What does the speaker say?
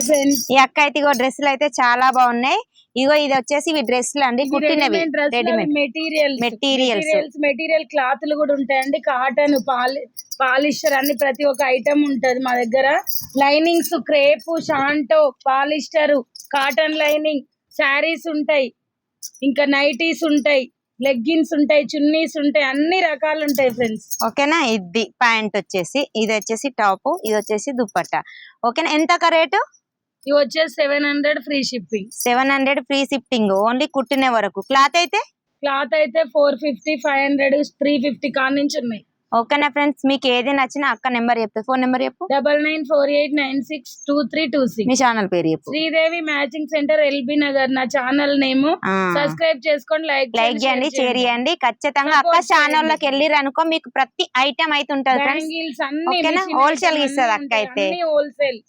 Friends ఈ అక్క అయితే ఇగో డ్రెస్సులు అయితే చాలా బాగున్నాయి. ఇగో ఇది వచ్చేసి ఇవి డ్రెస్సులు అండి, కుట్టినవి మెటీరియల్ క్లాత్లు కూడా ఉంటాయండి. కాటన్, పాలిస్టర్ అన్ని ప్రతి ఒక్క ఐటమ్ ఉంటది మా దగ్గర. Linings, crepe, షాంటో, polyester, cotton lining saris ఉంటాయి, ఇంకా నైటీస్ ఉంటాయి, లెగ్గిన్స్ ఉంటాయి, చున్నీస్ ఉంటాయి, అన్ని రకాలు ఉంటాయి ఫ్రెండ్స్. ఓకేనా. ఇది ప్యాంట్ వచ్చేసి, ఇది వచ్చేసి టాప్, ఇది వచ్చేసి దుప్పట్టా. ఓకేనా. ఎంత రేటు? ఇవి వచ్చేసి 700 free shipping. 700 free shipping only కుట్టిన వరకు. క్లాత్ అయితే 450, 500, 350 కాడ నుంచి ఉన్నాయి. ఓకేనా ఫ్రెండ్స్, మీకు ఏది నచ్చినా అక్క నెంబర్ చెప్తా. ఫోన్ నెంబర్ చెప్పు. 9948962326. మీ ఛానల్ పేరు చెప్పు. Sridevi matching centre, LB Nagar నా ఛానల్ నేమ్. సబ్స్క్రైబ్ చేసుకోండి, లైక్ చేయండి, షేర్ చేయండి. ఖచ్చితంగా అక్క ఛానల్ లోకి వెళ్ళిరు అనుకో మీకు ప్రతి ఐటమ్ అయితే ఉంటుంది ఫ్రెండ్స్. బ్యాంగిల్స్ అన్ని హోల్సేల్ ఇస్తుంది అక్క అయితే. హోల్సేల్